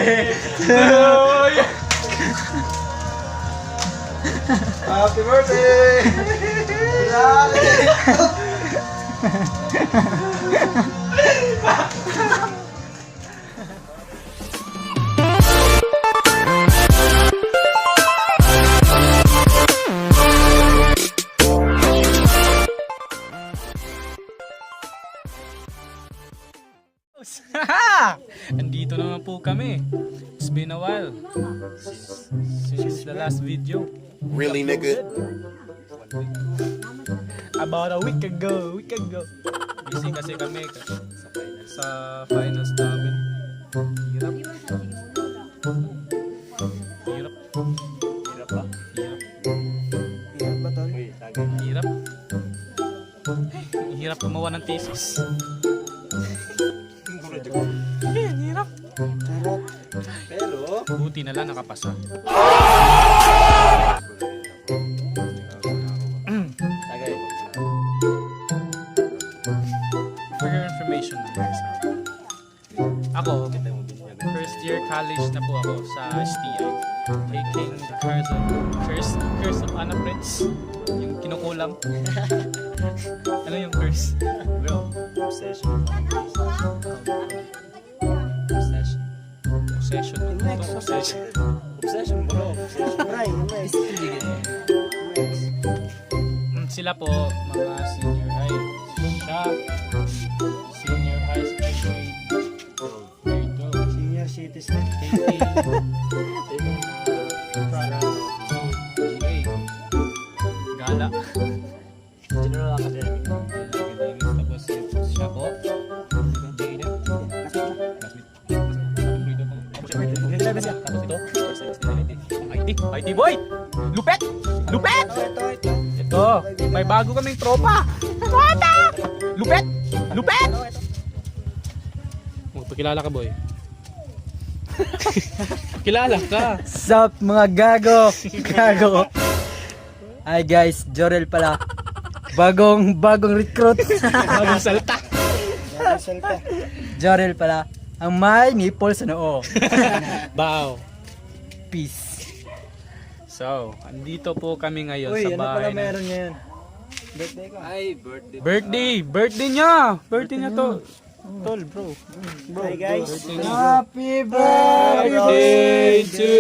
birthday to you. Happy birthday! Andito naman po kami. It's been a while since the last video. Really, nigga? About a week ago. Busy kasi kami sa finals namin. Hirap. Hirap ba? Hirap. Hirap gumawa ng thesis. Hirap. Pero, Buti na lang nakapasa. tagay. For your information, guys, ako, first year college na po ako sa STI. Taking the curse of Anna Prince. Yung kinukulam. Ano yung curse? Bro, Obsession. obsession. Itong obsession. Obsession, bro. Obsession. Sila po, mga senior high. Siya, senior high school grade 12. Senior citizen. GA. Gala. General Academy. Tapos siya po. Tapos ito. IT boy! Lupet! Lupet! Ito, may bago kaming tropa. Lupet! Lupet! Magpakilala ka, boy. Kilala ka. Sup mga gago. Gago. Hi guys, Jorel pala. Bagong recruit. Bagong salta. Jorel pala. Ang may nipple sa noo. Bow. Peace. So, andito po kami ngayon Uy, sa ano pala bahay. meron ngayon? Birthday ko. Ay, birthday. Birthday niya. Birthday niya to. Tol, bro. Hi guys. Birthday niya. Happy Birthday to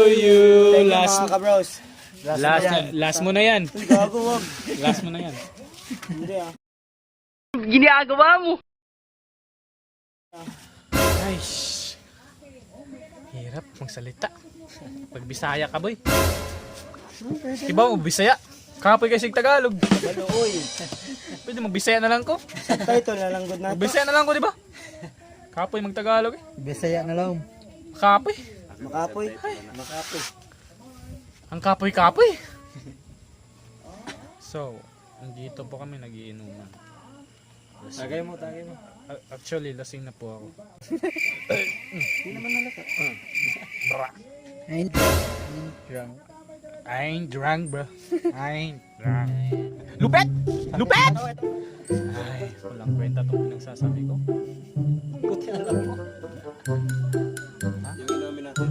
you. Thank you Last mga kabros. last mo na yan. Uy, gago wag. Last mo na yan. Hindi ah. Ay, shh. Hirap magsalita. Pag Bisaya ka, boy. Diba, Bisaya? Kapoy kasi Tagalog. Baluoy. Pwede mag-Bisaya na lang ko. Subtitle na lang good na to. Mag-Bisaya na lang ko, diba? Kapoy mag-Tagalog eh. Bisaya na lang. Kapoy. Makapoy. Makapoy. Ang kapoy-kapoy. So, nandito po kami nagiinuman. Tagay mo, tagay mo. Actually, lasing na po ako. Hindi naman nalata. Ay, Drunk. I ain't drunk, bro. I ain't drunk. Lupet! Lupet! Ay, walang kwenta itong pinagsasabi ko. Buti na lang mo. Yung inumin natin.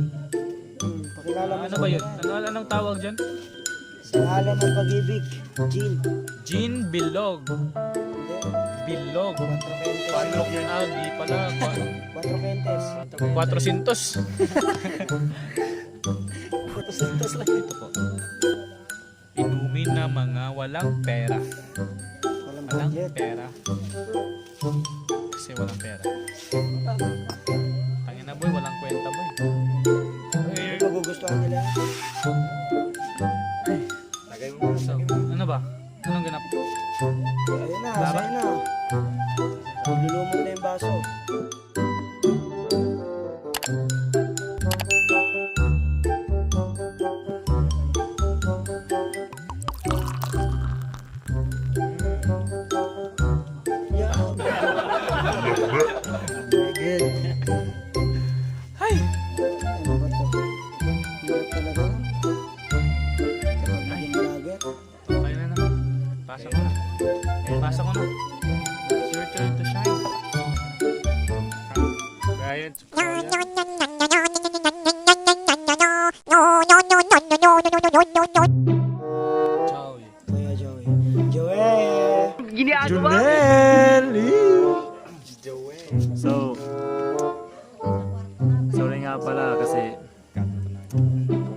Pakilala mo Ano ba yun? Anong tawag dyan? Sa alam ng pag-ibig. Jean. Jean Bilog. Bilog. Paano yun? Ah, di pala. 4 Kentes. 400. 400 lang. Ito po. Inumin na mga walang pera. Walang Walang budget. pera. Kasi walang pera. Tangin na boy, walang kwenta boy. Magugustuhan nila. Lagay mo. So, ano ba? Anong ganap? Ayun na, Baba? ayun na. Lulumot na yung baso. good. Ay! Ano ba to? Hirap talaga. Tsaka naging vlogger. Kaya na naman. Pasa ko na. Pasa ko na. It's your turn to shine. Ryan. Chow. Kuya Joey. Joey! Junel! Joey! So, sorry nga pala kasi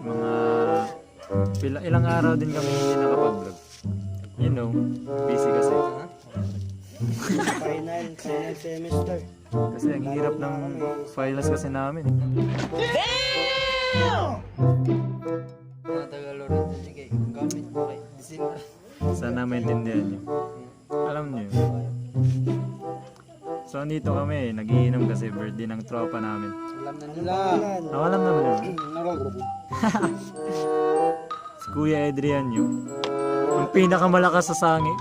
mga ilang araw din kami hindi nakapag-vlog. You know, busy kasi. Final semester. Kasi ang hirap ng files kasi namin. Sana maintindihan nyo. Alam nyo. So, andito kami, nagiinom kasi birthday ng tropa namin. Alam naman yun. Si Kuya Adrian yun. Ang pinakamalakas sa sangi.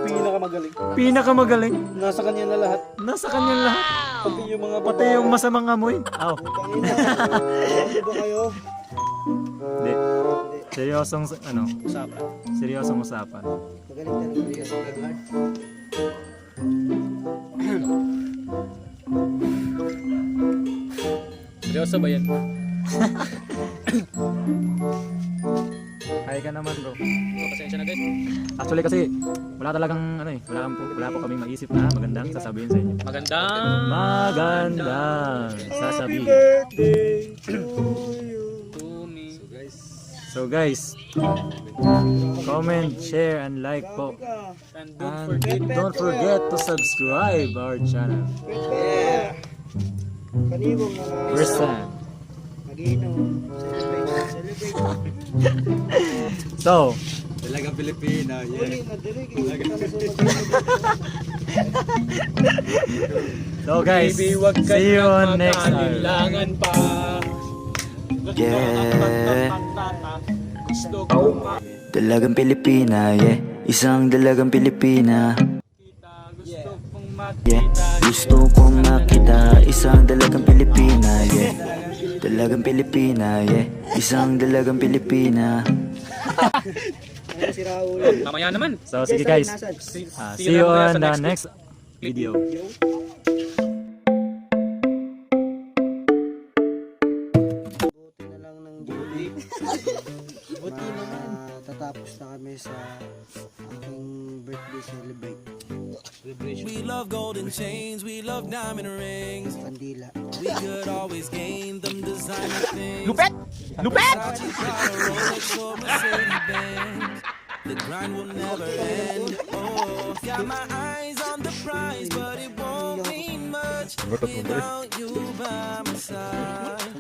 Pinakamagaling. Pinakamagaling. Nasa kanya na lahat. Nasa kanya lahat. Pati yung mga Pati yung masamang amoy. Aw. Pangina. Ano ba kayo? Hindi. Seryosong Usapan. seryosong usapan. Magaling talaga. Seryoso ba yan? Hi ka naman, bro. So, pasensya na guys. Actually kasi wala talagang wala po kaming maisip na magandang sasabihin sa inyo. Magandang sasabihin. Birthday to you. To me. So guys, comment, share, and like po. And And don't forget to subscribe our channel. Yeah. Kanibong na First time. mag-inom. Celebrate. So, Talagang Pilipina. Yeah. so guys, Baby, wag ka see you on next time. mag-alinlangan pa. Yeah. Gusto ko Dalagang Pilipina, yeah. Isang dalagang Pilipina, gusto kong yeah. makita. Gusto kong makita isang dalagang Pilipina, yeah. Dalagang Pilipina, yeah. Isang dalagang Pilipina. Si Raul. Mamaya naman. So sige guys, See see you naman on sa the next video. Buti na lang ng Julie. Buti naman. Tatapos na kami sa aking birthday celebrate. We love golden chains, we love diamond rings. Kandila. We could always gain them designer things. Lupet! Lupet! Versace, Prada, Rolex, or Mercedes-Benz. The grind will never end. Oh, got my eyes on the prize, but it won't mean much without you by my side.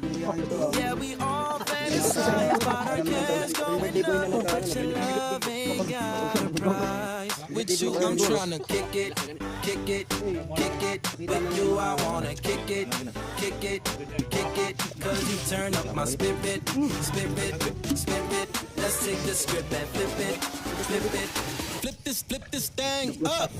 Yeah, we all fantasize about our cash going up, but your love ain't got a price. With you, I'm tryna kick it, kick it, kick it. With you, I wanna kick it, kick it, kick it. Cause you turn up my spirit, spirit, spirit. Let's take the script and flip it, flip it. Flip this thing up.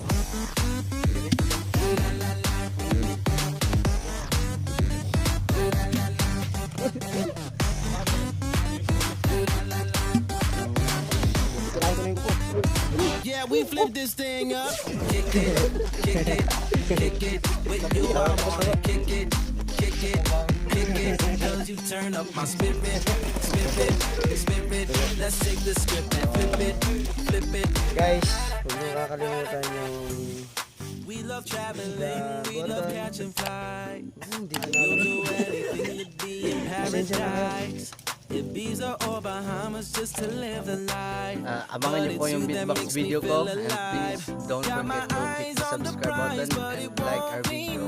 Yeah, we flip this thing up. Kick it, kick it, kick it. With you, I wanna kick it, kick it, kick it. Cause you turn up my spirit, spirit, spirit. Let's take the script and flip it, flip it. Guys, huwag niyo kakalimutan yung We love traveling, we love catching flights. hindi ko We'll do anything to be in paradise. Ibiza or Bahamas just to live the life. Abangan niyo po yung beatbox video ko. And please don't forget to click the subscribe button and like our video.